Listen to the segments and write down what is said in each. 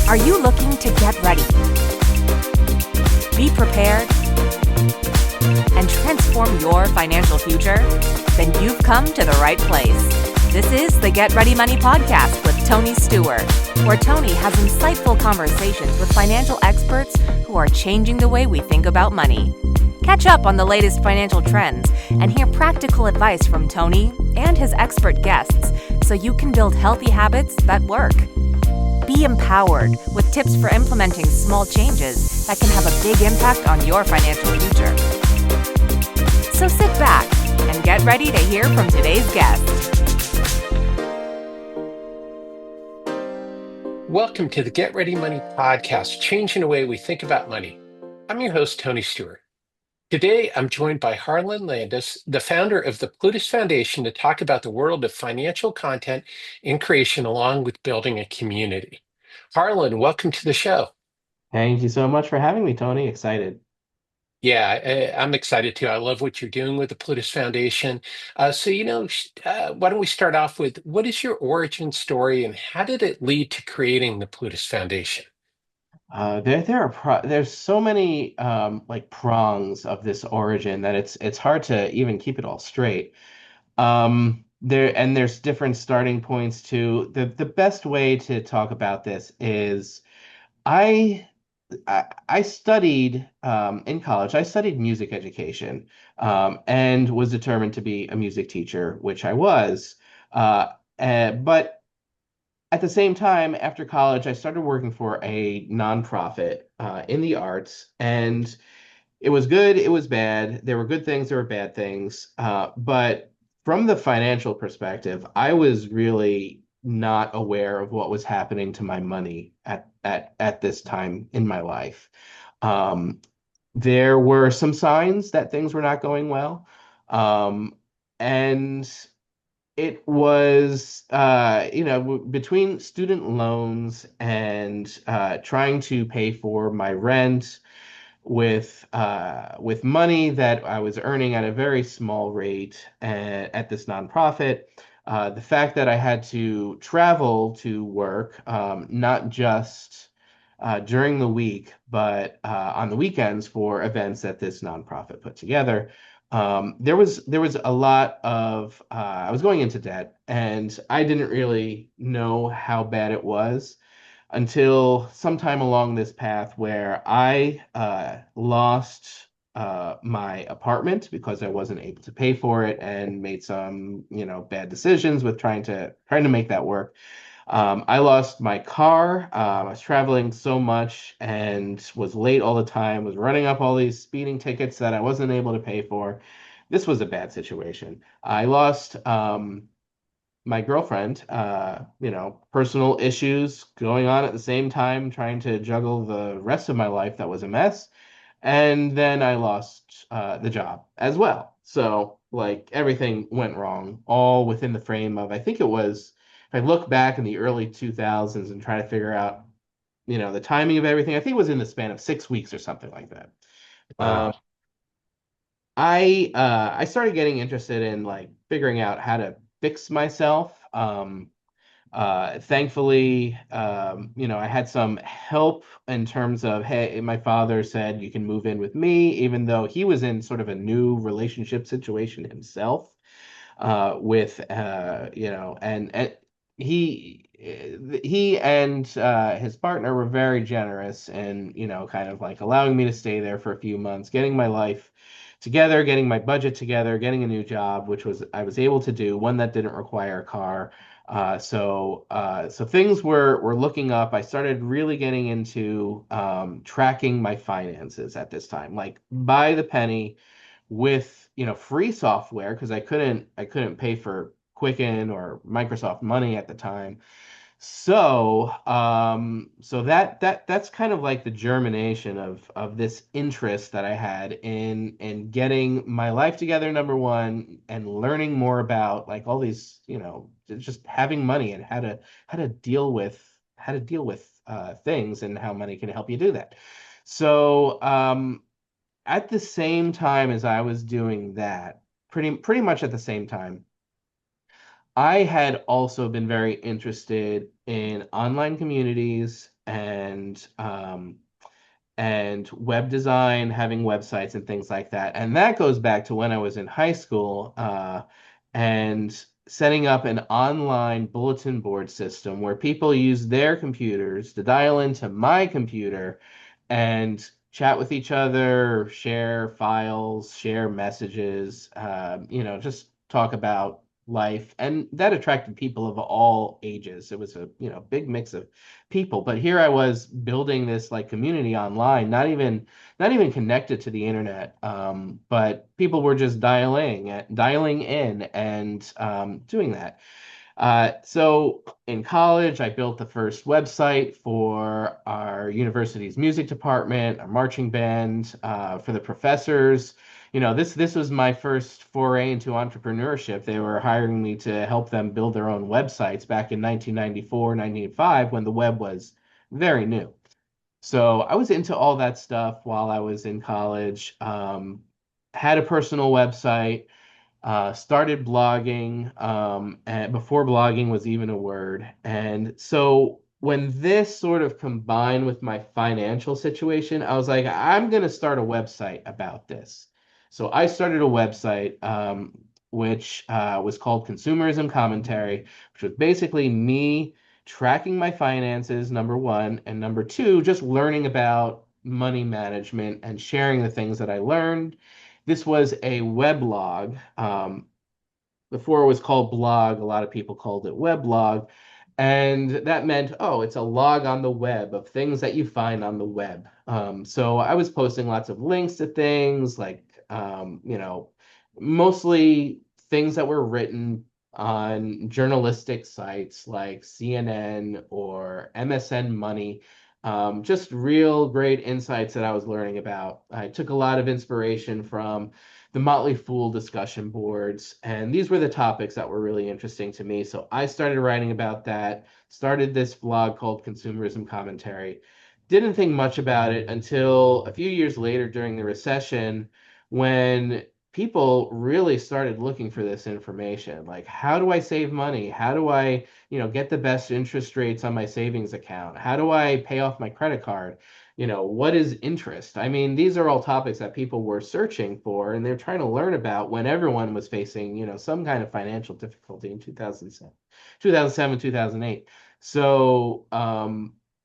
Are you looking to get ready, be prepared, and transform your financial future? Then you've come to the right place. This is the Get Ready Money Podcast with Tony Stewart, where Tony has insightful conversations with financial experts who are changing the way we think about money. Catch up on the latest financial trends and hear practical advice from Tony and his expert guests so you can build healthy habits that work. Be empowered with tips for implementing small changes that can have a big impact on your financial future. So sit back and get ready to hear from today's guest. Welcome to the Get Ready Money Podcast, changing the way we think about money. I'm your host, Tony Stewart. Today, I'm joined by Harlan Landes, the founder of the Plutus Foundation, to talk about the world of financial content and creation along with building a community. Harlan, welcome to the show. Thank you so much for having me, Tony. Excited. Yeah, I'm excited too. I love what you're doing with the Plutus Foundation. Why don't we start off with what is your origin story and how did it lead to creating the Plutus Foundation? There's so many like prongs of this origin that it's hard to even keep it all straight. There's different starting points too. The best way to talk about this is I I studied in college. I studied music education and was determined to be a music teacher, which I was. But at the same time, after college, I started working for a nonprofit in the arts, and it was good, it was bad. There were good things, there were bad things. But from the financial perspective, I was really not aware of what was happening to my money at this time in my life. Um, there were some signs that things were not going well. Um, and it was, between student loans and trying to pay for my rent with money that I was earning at a very small rate at this nonprofit. The fact that I had to travel to work, not just during the week, but on the weekends for events that this nonprofit put together. There was a lot of I was going into debt, and I didn't really know how bad it was until sometime along this path where I lost my apartment because I wasn't able to pay for it and made some, bad decisions with trying to make that work. I lost my car. I was traveling so much and was late all the time, was running up all these speeding tickets that I wasn't able to pay for. This was a bad situation. I lost my girlfriend, personal issues going on at the same time, trying to juggle the rest of my life that was a mess. And then I lost the job as well. So, like, everything went wrong, all within the frame of, I think it was, if I look back in the early 2000s and try to figure out, the timing of everything, I think it was in the span of 6 weeks or something like that. Um, Wow. I started getting interested in like figuring out how to fix myself. Thankfully, I had some help in terms of, hey, my father said you can move in with me, even though he was in sort of a new relationship situation himself, with and he and his partner were very generous and kind of like allowing me to stay there for a few months, getting my life together, getting my budget together, getting a new job, which was I was able to do, one that didn't require a car. So things were looking up. I started really getting into tracking my finances at this time, like by the penny, with free software because I couldn't pay for Quicken or Microsoft Money at the time. So that's kind of like the germination of this interest that I had in getting my life together, number one, and learning more about like all these, just having money and how to deal with things and how money can help you do that. So at the same time as I was doing that, pretty much at the same time, I had also been very interested in online communities and web design, having websites and things like that. And that goes back to when I was in high school, and setting up an online bulletin board system where people use their computers to dial into my computer and chat with each other, share files, share messages, just talk about life. And that attracted people of all ages. It was a, big mix of people. But here I was building this like community online, not even connected to the internet, but people were just dialing in and doing that. So in college, I built the first website for our university's music department, our marching band, for the professors. This was my first foray into entrepreneurship. They were hiring me to help them build their own websites back in 1994, 1995, when the web was very new. So I was into all that stuff while I was in college. Had a personal website, started blogging, and before blogging was even a word. And so when this sort of combined with my financial situation, I was like, I'm going to start a website about this. So I started a website, which was called Consumerism Commentary, which was basically me tracking my finances, number one, and number two, just learning about money management and sharing the things that I learned. This was a weblog. Before it was called blog, a lot of people called it weblog. And that meant, oh, it's a log on the web of things that you find on the web. So I was posting lots of links to things like, mostly things that were written on journalistic sites like CNN or MSN Money. Just real great insights that I was learning about. I took a lot of inspiration from the Motley Fool discussion boards, and these were the topics that were really interesting to me. So I started writing about that, started this blog called Consumerism Commentary. Didn't think much about it until a few years later during the recession, when people really started looking for this information. Like, how do I save money? How do I, get the best interest rates on my savings account? How do I pay off my credit card? What is interest? I mean, these are all topics that people were searching for and they're trying to learn about when everyone was facing, some kind of financial difficulty in 2007, 2008. So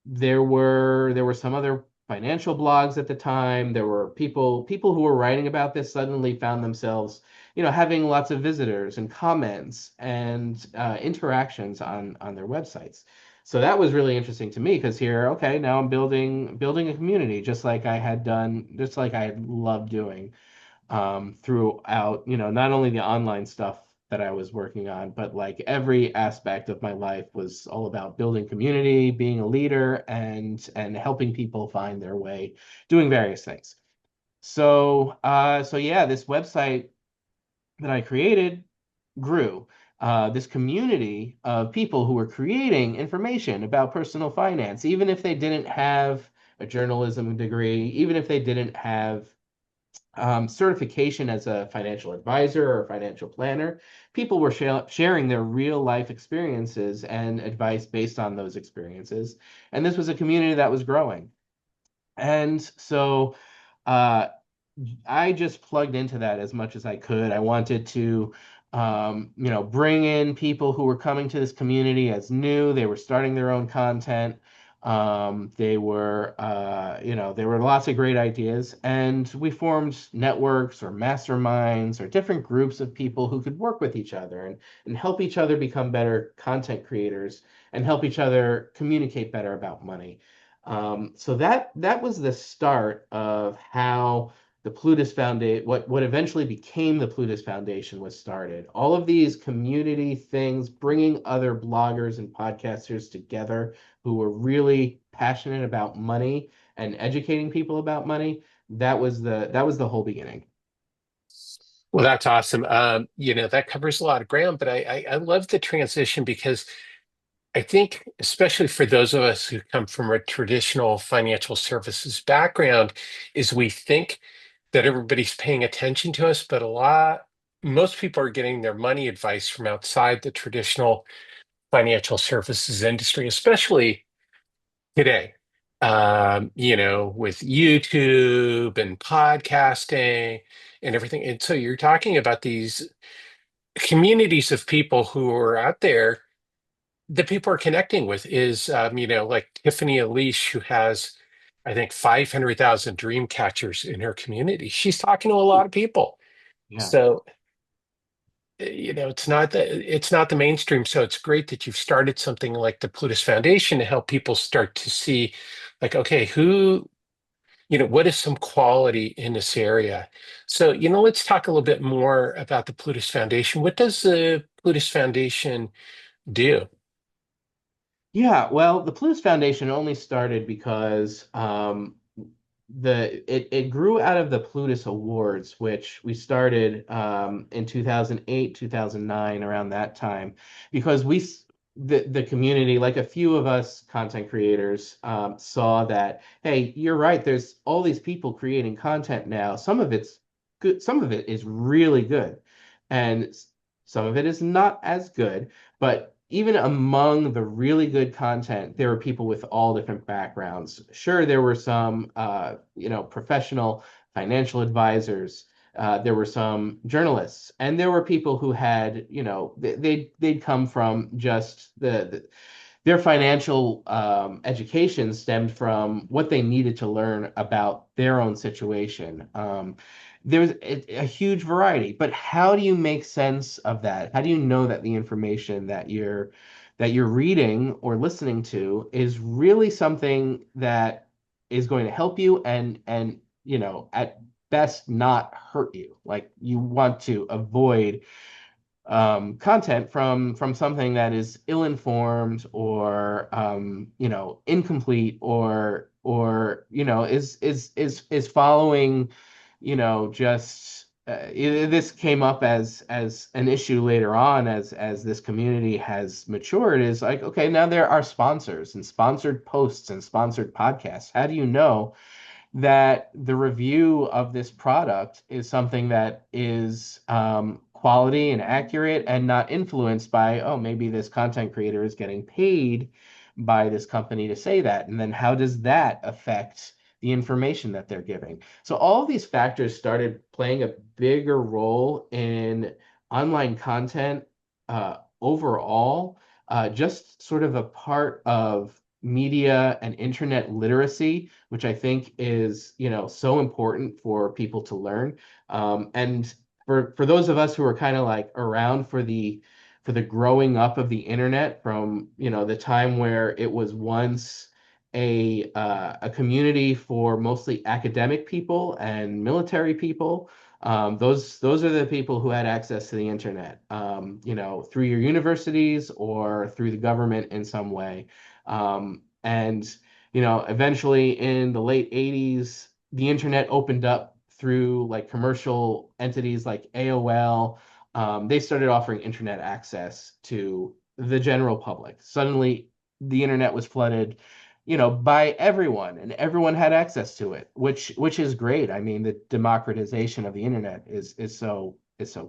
there were some other financial blogs at the time. There were people who were writing about this suddenly found themselves, having lots of visitors and comments and interactions on their websites. So that was really interesting to me because here, okay, now I'm building a community just like I had done, just like I had loved doing, throughout, not only the online stuff that I was working on, but like every aspect of my life was all about building community, being a leader, and helping people find their way, doing various things. So yeah, this website that I created grew. This community of people who were creating information about personal finance, even if they didn't have a journalism degree, even if they didn't have certification as a financial advisor or financial planner, people were sharing their real life experiences and advice based on those experiences. And this was a community that was growing. And so uh, I just plugged into that as much as I could. I wanted to, bring in people who were coming to this community as new. They were starting their own content. There were lots of great ideas, and we formed networks or masterminds or different groups of people who could work with each other and help each other become better content creators and help each other communicate better about money. So that was the start of how the Plutus Foundation, what eventually became the Plutus Foundation, was started. All of these community things, bringing other bloggers and podcasters together who were really passionate about money and educating people about money. That was the whole beginning. Well, that's awesome. That covers a lot of ground, but I love the transition because I think, especially for those of us who come from a traditional financial services background, is we think that everybody's paying attention to us, but most people are getting their money advice from outside the traditional financial services industry, especially today. With YouTube and podcasting and everything. And so you're talking about these communities of people who are out there. The people are connecting with is, like Tiffany Elish, who has, I think, 500,000 dream catchers in her community. She's talking to a lot of people. Yeah. So, it's not the mainstream. So it's great that you've started something like the Plutus Foundation to help people start to see, like, okay, what is some quality in this area? So, let's talk a little bit more about the Plutus Foundation. What does the Plutus Foundation do? Yeah, well, the Plutus Foundation only started because it grew out of the Plutus Awards, which we started in 2008, 2009, around that time, because the community, like a few of us content creators, saw that, hey, you're right, there's all these people creating content now. Some of it's good, some of it is really good, and some of it is not as good. But even among the really good content, there were people with all different backgrounds. Sure, there were some, professional financial advisors. There were some journalists, and there were people who had, they'd come from just their financial education stemmed from what they needed to learn about their own situation. There's a huge variety, but how do you make sense of that? How do you know that the information that you're reading or listening to is really something that is going to help you and at best not hurt you? Like, you want to avoid content from something that is ill-informed or incomplete or is following just this came up as an issue later on as this community has matured, is like, okay, now there are sponsors and sponsored posts and sponsored podcasts. How do you know that the review of this product is something that is quality and accurate and not influenced by, oh, maybe this content creator is getting paid by this company to say that? And then how does that affect the information that they're giving? So all of these factors started playing a bigger role in online content overall, just sort of a part of media and internet literacy, which I think is, so important for people to learn. And for those of us who are kind of like around for the growing up of the internet, from, the time where it was once a community for mostly academic people and military people. Those are the people who had access to the internet, through your universities or through the government in some way. And eventually in the late 80s, the internet opened up through like commercial entities like AOL. They started offering internet access to the general public. Suddenly, the internet was flooded, by everyone, and everyone had access to it, which is great. I mean, the democratization of the internet is so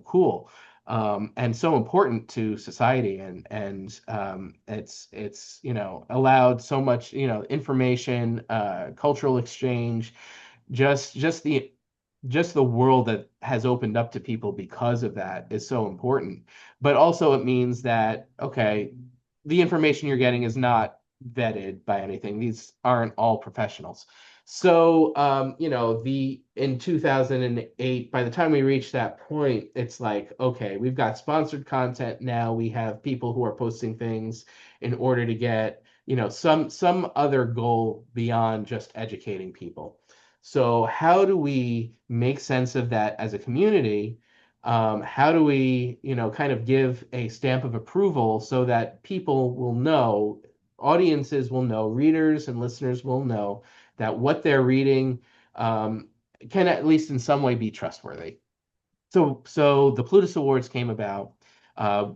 cool, and so important to society, and it's allowed so much information, cultural exchange, just the world that has opened up to people because of that is so important. But also it means that, okay, the information you're getting is not vetted by anything. These aren't all professionals. So, the in 2008, by the time we reached that point, it's like, okay, we've got sponsored content now. We have people who are posting things in order to get, some other goal beyond just educating people. So how do we make sense of that as a community? How do we, kind of give a stamp of approval so that people will know, audiences will know, readers and listeners will know that what they're reading um, can at least in some way be trustworthy? So the Plutus Awards came about. Uh,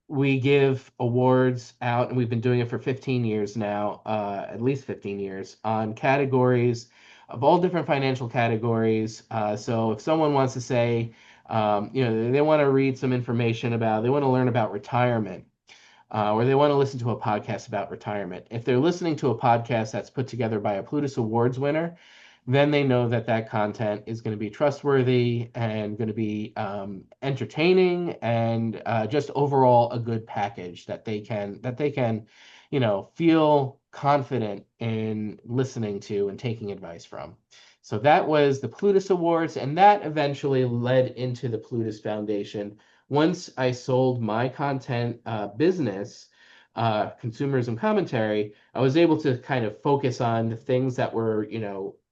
we give awards out, and we've been doing it for 15 years now, at least 15 years, on categories of all different financial categories. So if someone wants to say, they want to read some information about, they want to learn about retirement, or they want to listen to a podcast about retirement. If they're listening to a podcast that's put together by a Plutus Awards winner, then they know that that content is going to be trustworthy and going to be entertaining and just overall a good package that they can feel confident in listening to and taking advice from. So that was the Plutus Awards, and that eventually led into the Plutus Foundation. Once I sold my content business, consumerism commentary, I was able to kind of focus on the things that were,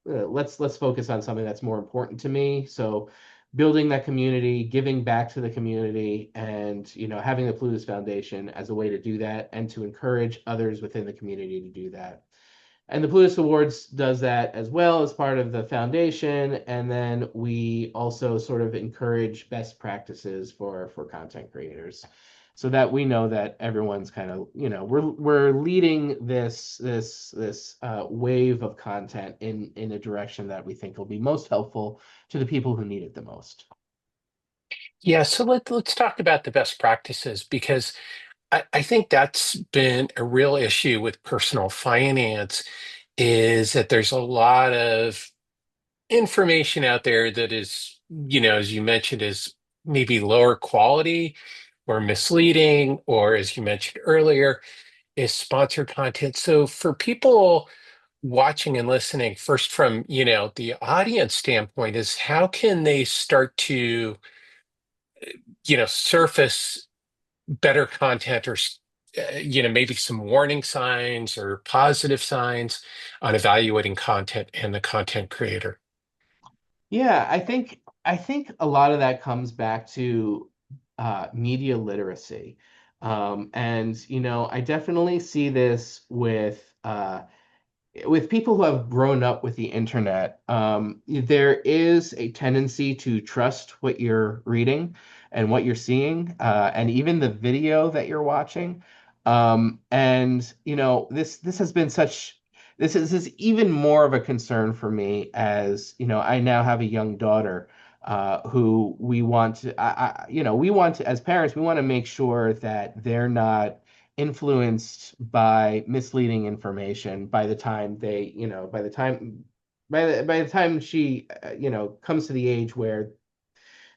let's focus on something that's more important to me. So building that community, giving back to the community, and having the Plutus Foundation as a way to do that and to encourage others within the community to do that. And the Plutus Awards does that as well as part of the foundation. And then we also sort of encourage best practices for content creators so that we know that everyone's kind of, we're leading this wave of content in a direction that we think will be most helpful to the people who need it the most. Yeah, so let's talk about the best practices because I think that's been a real issue with personal finance is that there's a lot of information out there that is, as you mentioned, is maybe lower quality or misleading, or as you mentioned earlier, is sponsored content. So for people watching and listening, first from, the audience standpoint, is how can they start to, surface better content or maybe some warning signs or positive signs on evaluating content and the content creator. Yeah, I think a lot of that comes back to media literacy. And I definitely see this with people who have grown up with the internet. There is a tendency to trust what you're reading and what you're seeing, and even the video that you're watching. And this has been such. This is even more of a concern for me as I now have a young daughter who we want to. We want to, as parents, we want to make sure that they're not influenced by misleading information by the time they, by the time she, comes to the age where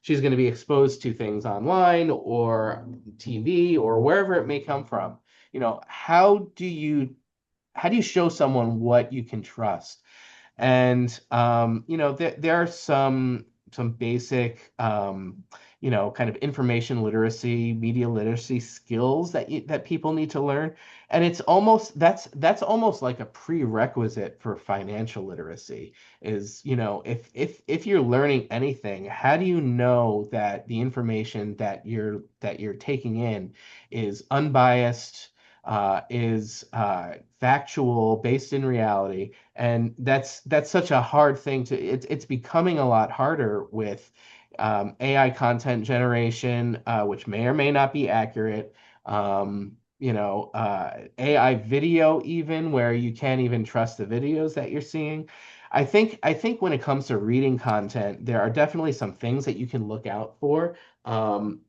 she's going to be exposed to things online or TV or wherever it may come from. How do you show someone what you can trust? And there are some basic kind of information literacy, media literacy skills that people need to learn. And that's almost like a prerequisite for financial literacy is, if you're learning anything, how do you know that the information that you're taking in is unbiased, is factual, based in reality? And that's such a hard thing it's becoming a lot harder with AI content generation, which may or may not be accurate. AI video, even where you can't even trust the videos that you're seeing. I think when it comes to reading content, there are definitely some things that you can look out for. And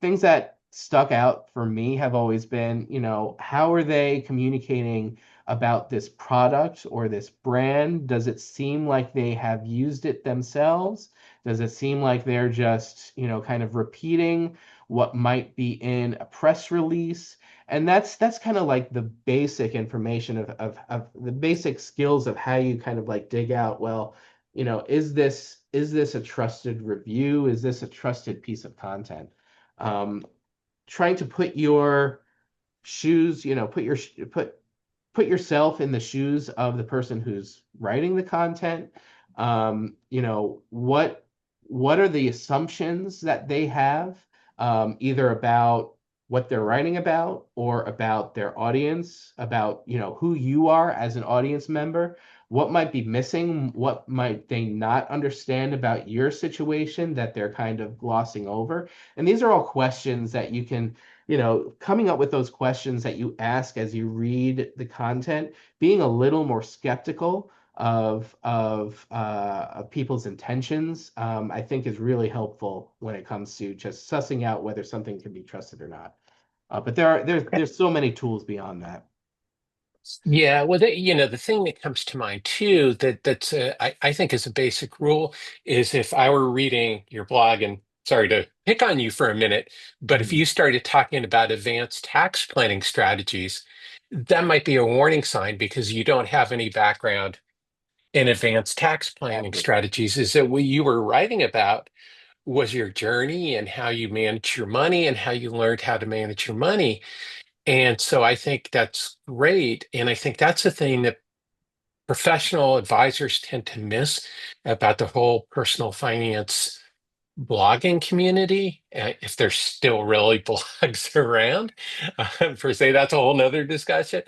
things that stuck out for me have always been, how are they communicating about this product or this brand? Does it seem like they have used it themselves? Does it seem like they're just, kind of repeating what might be in a press release? And that's kind of like the basic information of the basic skills of how you kind of like dig out, well, is this a trusted review? Is this a trusted piece of content? Um, Trying to put your shoes, put yourself in the shoes of the person who's writing the content. What are the assumptions that they have, either about what they're writing about or about their audience, about who you are as an audience member? What might be missing? What might they not understand about your situation that they're kind of glossing over? And these are all questions that you can, coming up with those questions that you ask as you read the content, being a little more skeptical of people's intentions, I think is really helpful when it comes to just sussing out whether something can be trusted or not. But there's so many tools beyond that. Yeah, well, the thing that comes to mind too I think is a basic rule is if I were reading your blog, and sorry to pick on you for a minute, but if Mhm. you started talking about advanced tax planning strategies, that might be a warning sign because you don't have any background in advanced tax planning Exactly. strategies. Is that what you were writing about was your journey and how you manage your money and how you learned how to manage your money? And so I think that's great. And I think that's the thing that professional advisors tend to miss about the whole personal finance blogging community, if there's still really blogs around. Per se, that's a whole nother discussion.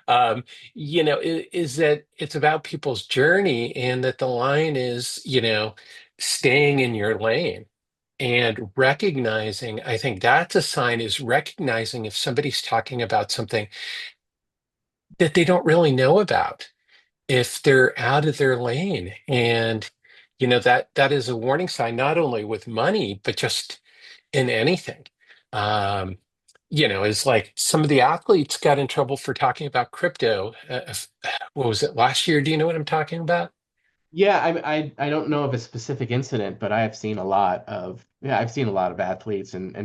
Um, is that it's about people's journey and that the line is, staying in your lane. And recognizing, I think that's a sign is recognizing if somebody's talking about something that they don't really know about, if they're out of their lane. And, that is a warning sign, not only with money, but just in anything. Um, it's like some of the athletes got in trouble for talking about crypto. What was it last year? Do you know what I'm talking about? Yeah, I don't know of a specific incident, but I've seen a lot of athletes and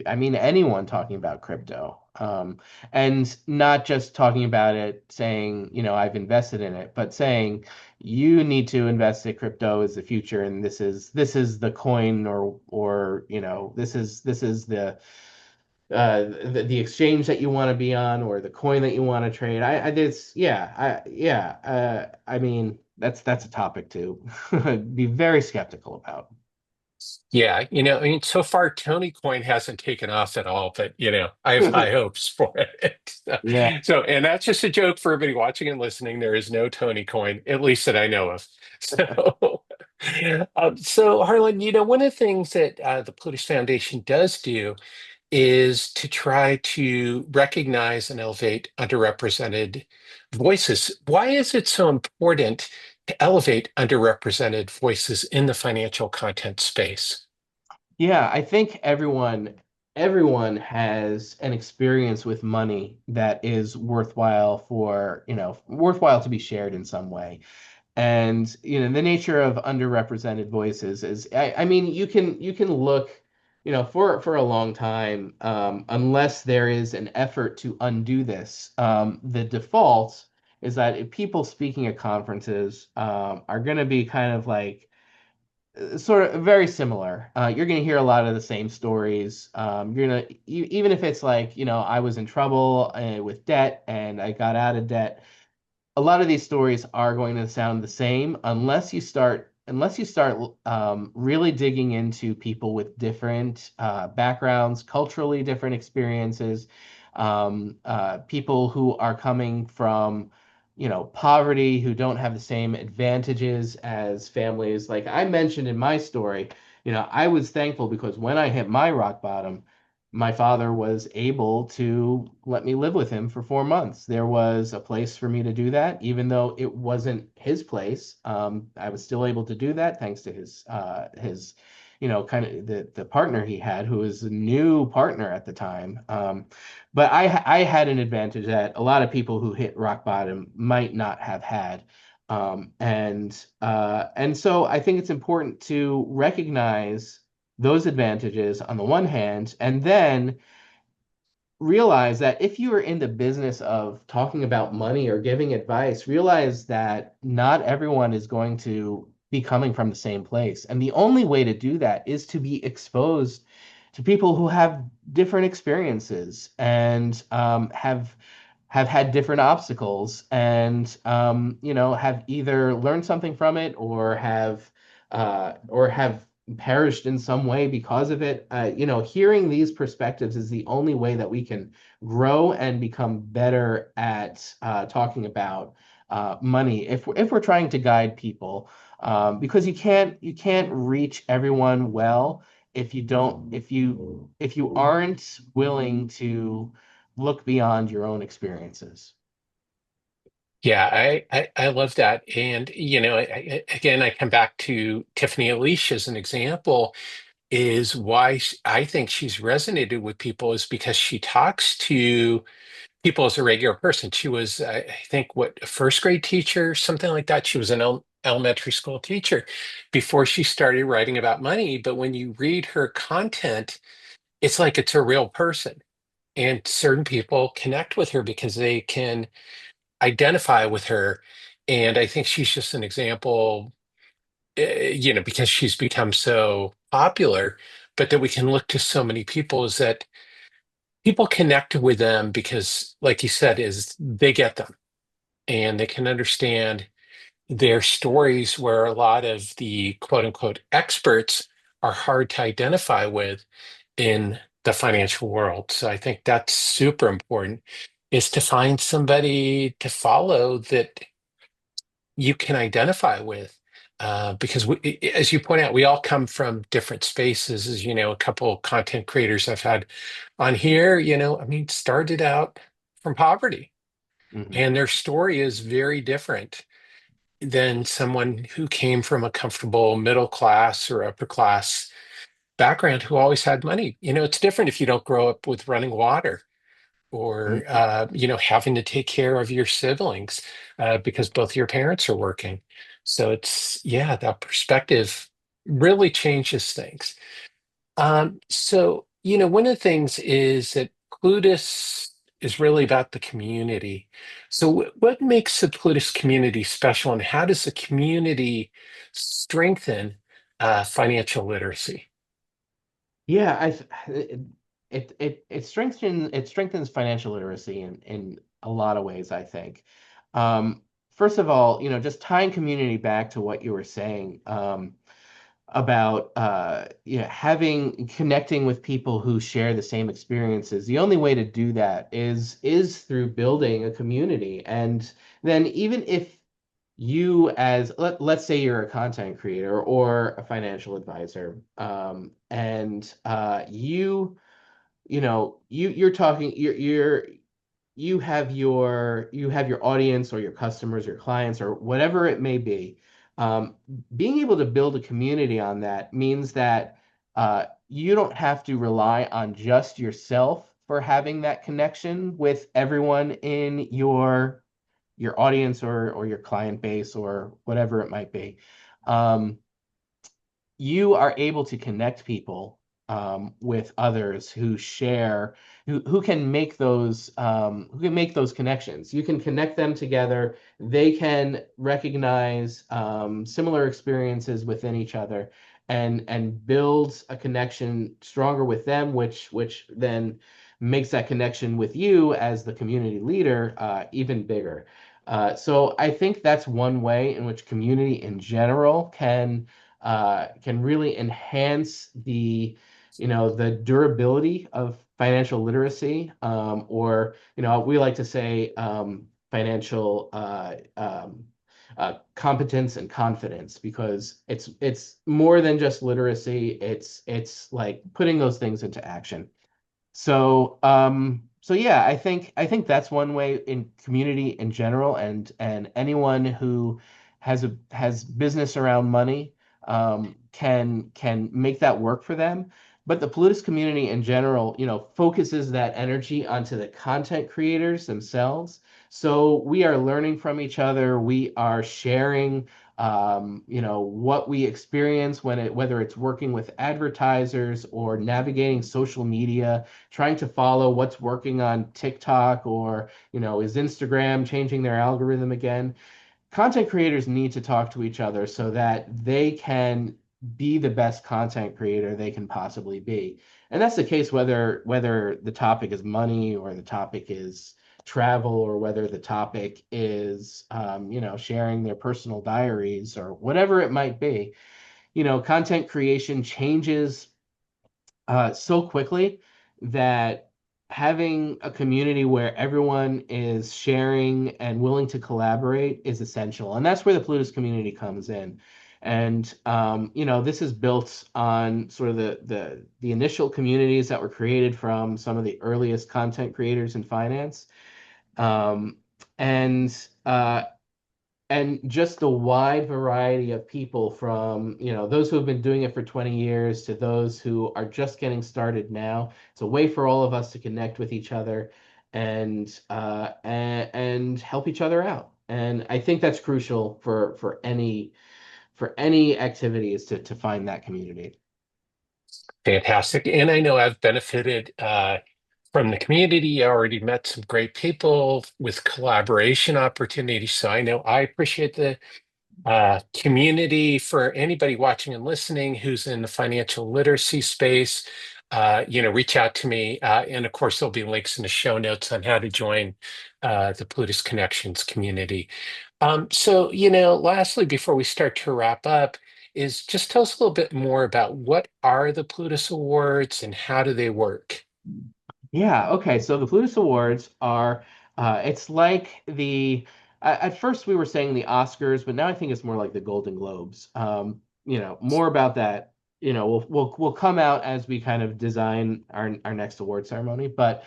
I mean anyone talking about crypto. And not just talking about it saying, I've invested in it, but saying you need to invest in crypto as the future and this is the coin or this is the exchange that you want to be on or the coin that you want to trade. I this yeah I yeah I mean that's a topic to be very skeptical about. Yeah, I mean, so far Tony Coin hasn't taken off at all, but I have high hopes for it. Yeah. And that's just a joke for everybody watching and listening. There is no Tony Coin, at least that I know of. So Harlan, one of the things that the Plutus Foundation does do is to try to recognize and elevate underrepresented voices. Why is it so important to elevate underrepresented voices in the financial content space? Yeah, I think everyone has an experience with money that is worthwhile to be shared in some way. And the nature of underrepresented voices is I mean you can look for a long time, unless there is an effort to undo this, the default is that if people speaking at conferences are going to be kind of like sort of very similar. You're going to hear a lot of the same stories. Even if it's like, I was in trouble with debt and I got out of debt, a lot of these stories are going to sound the same unless you start really digging into people with different backgrounds, culturally different experiences, people who are coming from poverty, who don't have the same advantages as families. Like I mentioned in my story, I was thankful because when I hit my rock bottom, my father was able to let me live with him for 4 months. There was a place for me to do that, even though it wasn't his place. I was still able to do that thanks to his kind of the partner he had, who was a new partner at the time. But I had an advantage that a lot of people who hit rock bottom might not have had. And so I think it's important to recognize those advantages on the one hand, and then realize that if you are in the business of talking about money or giving advice, realize that not everyone is going to be coming from the same place. And the only way to do that is to be exposed to people who have different experiences and have had different obstacles and have either learned something from it or have perished in some way because of it. Hearing these perspectives is the only way that we can grow and become better at talking about money if we're trying to guide people, because you can't reach everyone well if you aren't willing to look beyond your own experiences. Yeah, I love that. And, again, I come back to Tiffany Elish as an example. is why I think she's resonated with people is because she talks to people as a regular person. She was, I think, what, a first grade teacher, something like that. She was an elementary school teacher before she started writing about money. But when you read her content, it's like it's a real person. And certain people connect with her because they can identify with her. And I think she's just an example, because she's become so popular, but that we can look to so many people is that people connect with them because, like you said, is they get them and they can understand their stories where a lot of the quote unquote experts are hard to identify with in the financial world. So I think that's super important is to find somebody to follow that you can identify with. Because as you point out, we all come from different spaces. As you know, a couple of content creators I've had on here, I mean, started out from poverty, Mhm. and their story is very different than someone who came from a comfortable middle class or upper class background who always had money. It's different if you don't grow up with running water or Mhm. having to take care of your siblings because both your parents are working. So it's, yeah, that perspective really changes things. So one of the things is that Plutus is really about the community. So what makes the Plutus community special, and how does the community strengthen financial literacy? Yeah, it strengthens financial literacy in a lot of ways, I think. First of all, just tying community back to what you were saying, about having connecting with people who share the same experiences. The only way to do that is through building a community. And then even if you as let's say you're a content creator or a financial advisor, and you're talking you have your audience or your customers, your clients, or whatever it may be. Um, Being able to build a community on that means that you don't have to rely on just yourself for having that connection with everyone in your audience or your client base or whatever it might be. Um, you are able to connect people with others who can make those connections. You can connect them together. They can recognize similar experiences within each other and build a connection stronger with them, which then makes that connection with you as the community leader even bigger. So I think that's one way in which community in general can really enhance the durability of financial literacy, or we like to say financial competence and confidence, because it's more than just literacy. It's like putting those things into action. So yeah, I think that's one way in community in general, and anyone who has business around money can make that work for them. But the Plutus community in general, focuses that energy onto the content creators themselves. So we are learning from each other. We are sharing, what we experience whether it's working with advertisers or navigating social media, trying to follow what's working on TikTok, or, is Instagram changing their algorithm again? Content creators need to talk to each other so that they can be the best content creator they can possibly be. And that's the case whether the topic is money, or the topic is travel, or whether the topic is sharing their personal diaries, or whatever it might be. Content creation changes so quickly that having a community where everyone is sharing and willing to collaborate is essential. And that's where the Plutus community comes in. And this is built on sort of the initial communities that were created from some of the earliest content creators in finance. Um, and and just the wide variety of people from, those who have been doing it for 20 years to those who are just getting started now. It's a way for all of us to connect with each other and help each other out. And I think that's crucial for any activity is to find that community. Fantastic. And I know I've benefited from the community. I already met some great people with collaboration opportunities. So I know I appreciate the community. For anybody watching and listening who's in the financial literacy space, reach out to me. And of course, there'll be links in the show notes on how to join the Plutus Connections community. Lastly, before we start to wrap up, is just tell us a little bit more about what are the Plutus Awards and how do they work? Yeah, okay. So the Plutus Awards are, it's like at first we were saying the Oscars, but now I think it's more like the Golden Globes. More about that, we'll come out as we kind of design our next award ceremony. But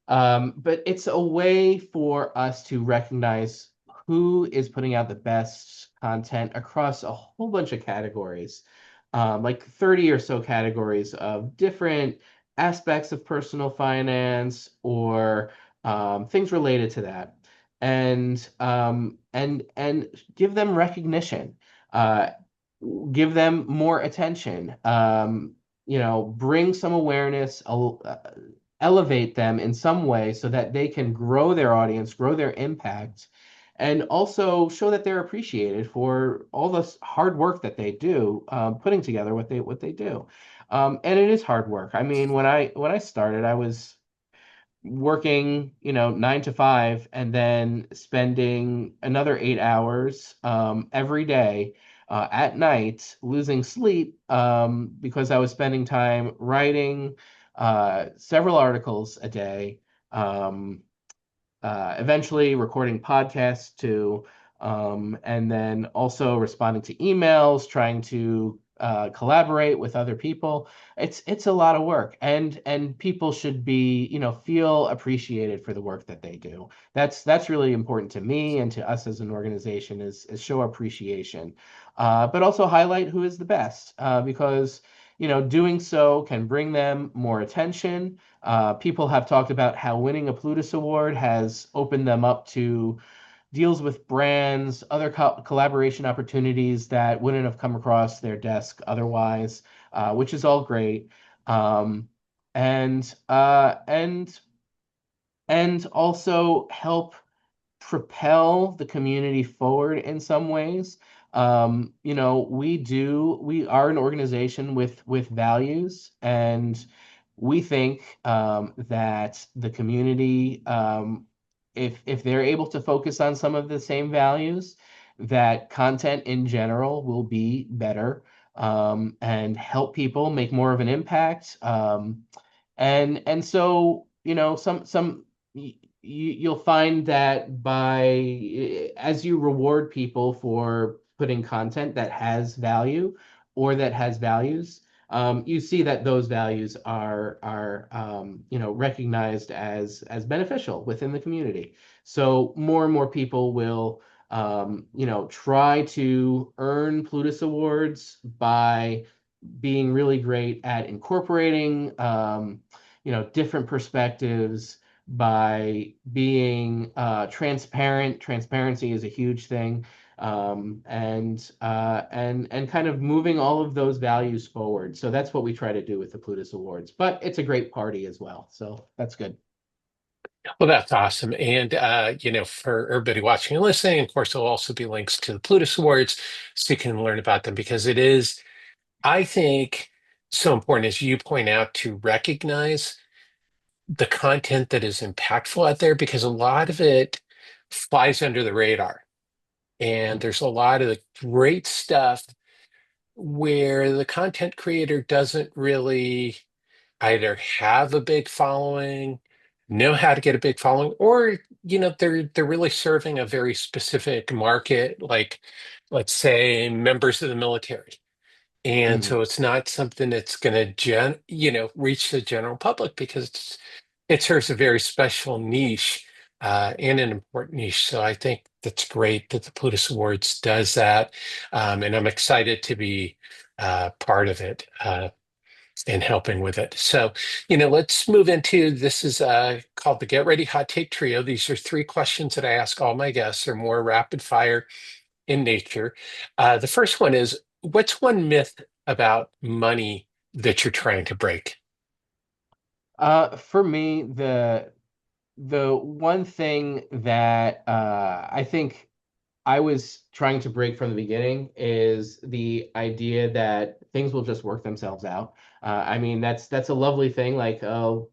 it's a way for us to recognize who is putting out the best content across a whole bunch of categories, like 30 or so categories of different aspects of personal finance or things related to that, and give them recognition, uh, give them more attention, bring some awareness, elevate them in some way so that they can grow their audience, grow their impact, and also show that they're appreciated for all the hard work that they do, putting together what they do. And it is hard work. I mean, when I started, I was working, 9 to 5, and then spending another 8 hours every day at night, losing sleep because I was spending time writing several articles a day. Um, Eventually recording podcasts too, and then also responding to emails, trying to collaborate with other people. It's a lot of work, and people should be, feel appreciated for the work that they do. That's really important to me and to us as an organization is show appreciation, but also highlight who is the best, because doing so can bring them more attention. People have talked about how winning a Plutus Award has opened them up to deals with brands, other collaboration opportunities that wouldn't have come across their desk otherwise, which is all great. Um, and uh, and and also help propel the community forward in some ways. We are an organization with values, and we think that the community, if they're able to focus on some of the same values, that content in general will be better, and help people make more of an impact. And so, you'll find that as you reward people for putting content that has value or that has values, you see that those values are recognized as beneficial within the community. So more and more people will try to earn Plutus Awards by being really great at incorporating different perspectives, by being transparent. Transparency is a huge thing, and kind of moving all of those values forward. So that's what we try to do with the Plutus Awards. But it's a great party as well, so that's good. Well, that's awesome. And, for everybody watching and listening, of course, there'll also be links to the Plutus Awards so you can learn about them because it is, I think, so important, as you point out, to recognize the content that is impactful out there because a lot of it flies under the radar. And there's a lot of the great stuff where the content creator doesn't really either have a big following, know how to get a big following, or they're really serving a very specific market, like let's say members of the military. And Mhm. so it's not something that's going to reach the general public because it serves a very special niche in an important niche. So I think that's great that the Plutus Awards does that. And I'm excited to be part of it and helping with it. So, let's move into this is called the Get Ready Hot Take Trio. These are three questions that I ask all my guests. They're more rapid fire in nature. The first one is, what's one myth about money that you're trying to break? For me, the one thing that I think I was trying to break from the beginning is the idea that things will just work themselves out. I mean, that's a lovely thing. Like, oh,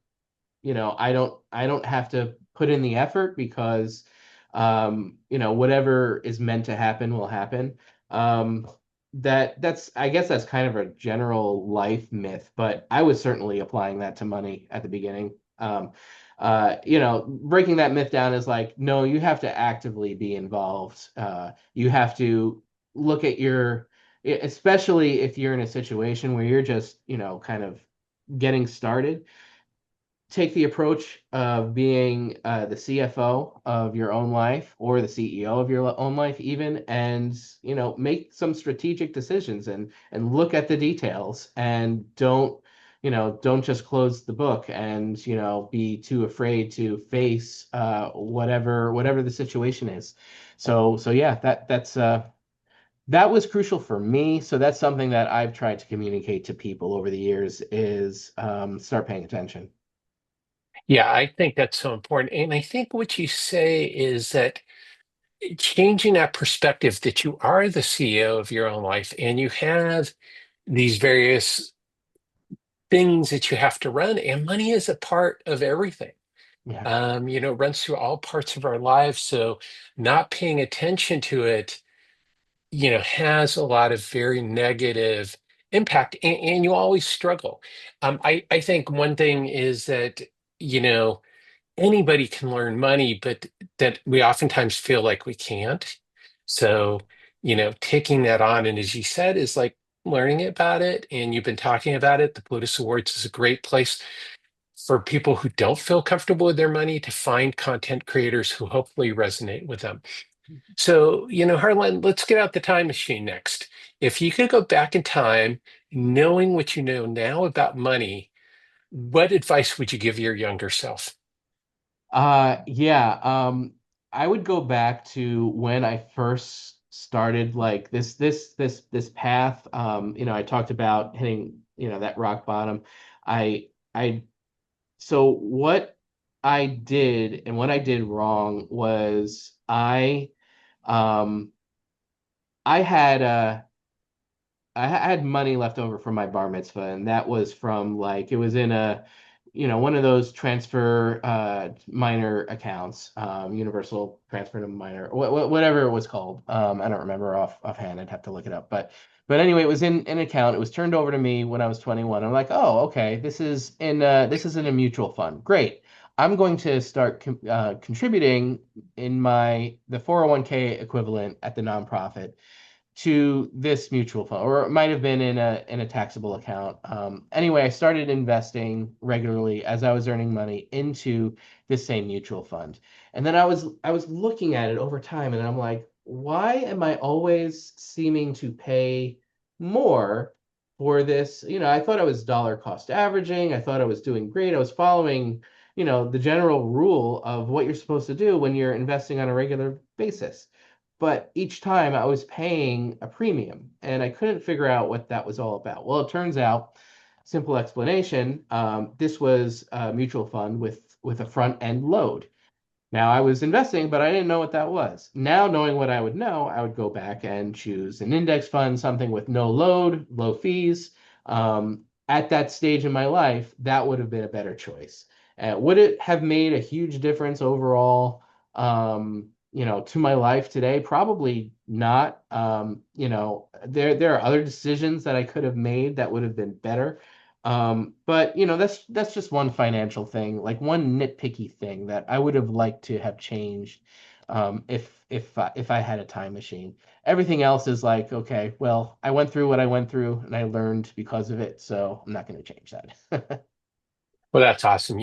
I don't have to put in the effort because whatever is meant to happen will happen. Um, that's I guess that's kind of a general life myth, but I was certainly applying that to money at the beginning. Breaking that myth down is like, no, you have to actively be involved. You have to look at especially if you're in a situation where you're just, kind of getting started, take the approach of being the CFO of your own life or the CEO of your own life even, and make some strategic decisions and look at the details, and don't just close the book and be too afraid to face whatever the situation is. So yeah, that was crucial for me. So that's something that I've tried to communicate to people over the years is start paying attention. Yeah, I think that's so important. And I think what you say is that changing that perspective that you are the CEO of your own life and you have these various things that you have to run, and money is a part of everything. Yeah. Runs through all parts of our lives. So not paying attention to it, has a lot of very negative impact, and you always struggle. I think one thing is that, you know, anybody can learn money, but that we oftentimes feel like we can't. So, taking that on, and as you said, is like learning about it, and you've been talking about it. The Plutus Awards is a great place for people who don't feel comfortable with their money to find content creators who hopefully resonate with them. So, Harlan, let's get out the time machine next. If you could go back in time, knowing what you know now about money, what advice would you give your younger self? Yeah. I would go back to when I first started like this path. I talked about hitting, that rock bottom. I so what I did and what I did wrong was um I had I had money left over from my bar mitzvah, and that was from like it was in one of those transfer minor accounts, universal transfer to minor, whatever it was called. I don't remember offhand. I'd have to look it up. But anyway, it was in an account. It was turned over to me when I was 21. I'm like, oh, okay, this is in a mutual fund. Great. I'm going to start contributing in the 401k equivalent at the nonprofit to this mutual fund, or it might have been in a taxable account. Anyway, I started investing regularly as I was earning money into this same mutual fund, and then I was looking at it over time, and I'm like, why am I always seeming to pay more for this? I thought I was dollar cost averaging. I thought I was doing great. I was following, the general rule of what you're supposed to do when you're investing on a regular basis, but each time I was paying a premium and I couldn't figure out what that was all about. Well, it turns out, simple explanation, this was a mutual fund with a front end load. Now I was investing, but I didn't know what that was. Now, knowing what I would know, I would go back and choose an index fund, something with no load, low fees. At that stage in my life, that would have been a better choice. Would it have made a huge difference overall, to my life today? Probably not. There are other decisions that I could have made that would have been better. But that's just one financial thing, like one nitpicky thing that I would have liked to have changed, if I had a time machine. Everything else is like, okay, well, I went through what I went through and I learned because of it, so I'm not going to change that. Well, that's awesome.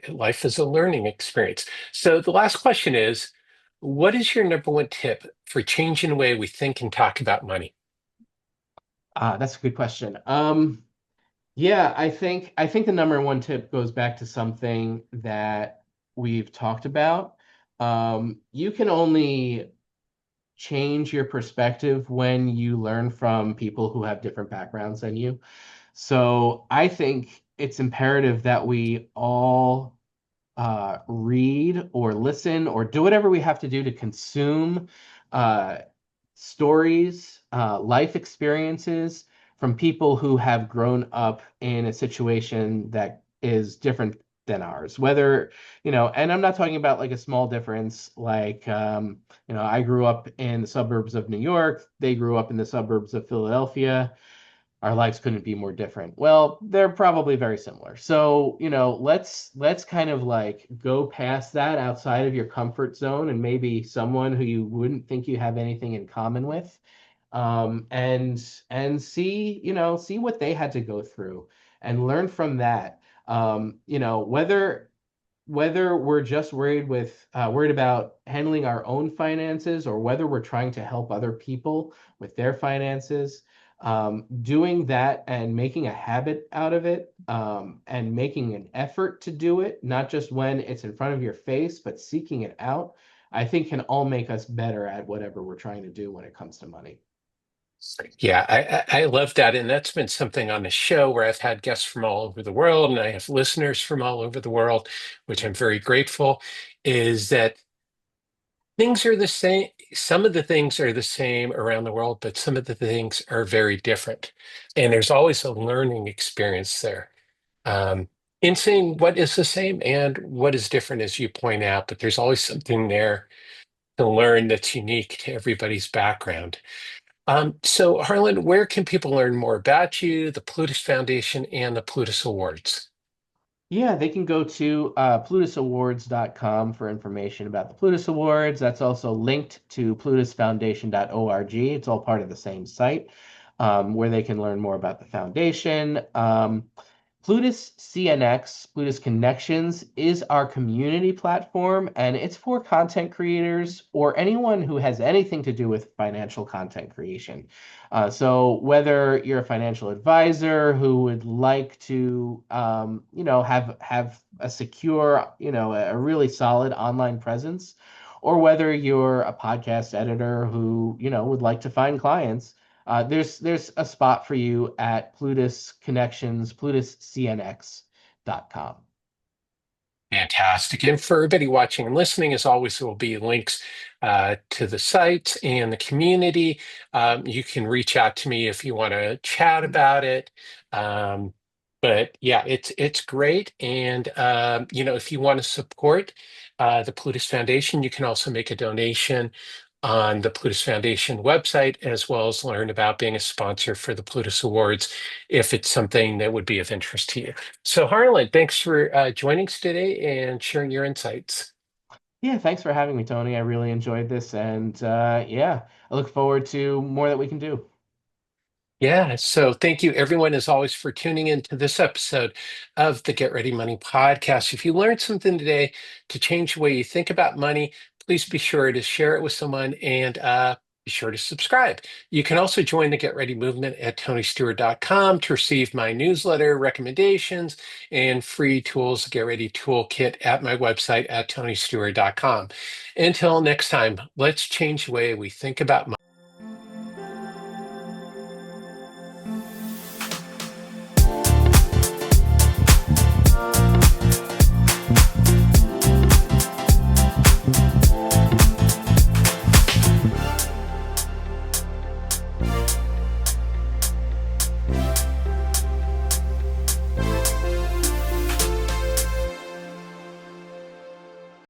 Life is a learning experience. So the last question is, what is your number one tip for changing the way we think and talk about money? That's a good question. Yeah, I think the number one tip goes back to something that we've talked about. You can only change your perspective when you learn from people who have different backgrounds than you. So I think it's imperative that we all read or listen or do whatever we have to do to consume uh, stories, life experiences from people who have grown up in a situation that is different than ours. Whether, and I'm not talking about like a small difference, like, I grew up in the suburbs of New York, they grew up in the suburbs of Philadelphia. Our lives couldn't be more different. Well, they're probably very similar. So, let's kind of like go past that outside of your comfort zone and maybe someone who you wouldn't think you have anything in common with. And see what they had to go through and learn from that. Whether we're just worried about handling our own finances or whether we're trying to help other people with their finances, doing that and making a habit out of it, and making an effort to do it, not just when it's in front of your face, but seeking it out, I think can all make us better at whatever we're trying to do when it comes to money. Yeah, I love that. And that's been something on the show where I've had guests from all over the world and I have listeners from all over the world, which I'm very grateful, is that things are the same. Some of the things are the same around the world, but some of the things are very different. And there's always a learning experience there. Um, in saying what is the same and what is different, as you point out, but there's always something there to learn that's unique to everybody's background. So, Harlan, where can people learn more about you, the Plutus Foundation, and the Plutus Awards? Yeah, they can go to PlutusAwards.com for information about the Plutus Awards. That's also linked to PlutusFoundation.org. It's all part of the same site, where they can learn more about the foundation. Plutus CNX, Plutus Connections, is our community platform, and it's for content creators or anyone who has anything to do with financial content creation. So whether you're a financial advisor who would like to, have a secure, a really solid online presence, or whether you're a podcast editor who, would like to find clients, there's a spot for you at Plutus Connections, PlutusCNX.com. Fantastic. And for everybody watching and listening, as always, there will be links to the sites and the community. You can reach out to me if you want to chat about it. Um, but yeah, it's great. And if you want to support the Plutus Foundation, you can also make a donation on the Plutus Foundation website, as well as learn about being a sponsor for the Plutus Awards if it's something that would be of interest to you. So, Harlan, thanks for joining us today and sharing your insights. Yeah, thanks for having me, Tony. I really enjoyed this, and yeah, I look forward to more that we can do. Yeah, so thank you everyone as always for tuning in to this episode of the Get Ready Money podcast. If you learned something today to change the way you think about money, please be sure to share it with someone and be sure to subscribe. You can also join the Get Ready movement at tonystewart.com to receive my newsletter, recommendations, and free tools, Get Ready Toolkit at my website at tonystewart.com. Until next time, let's change the way we think about money.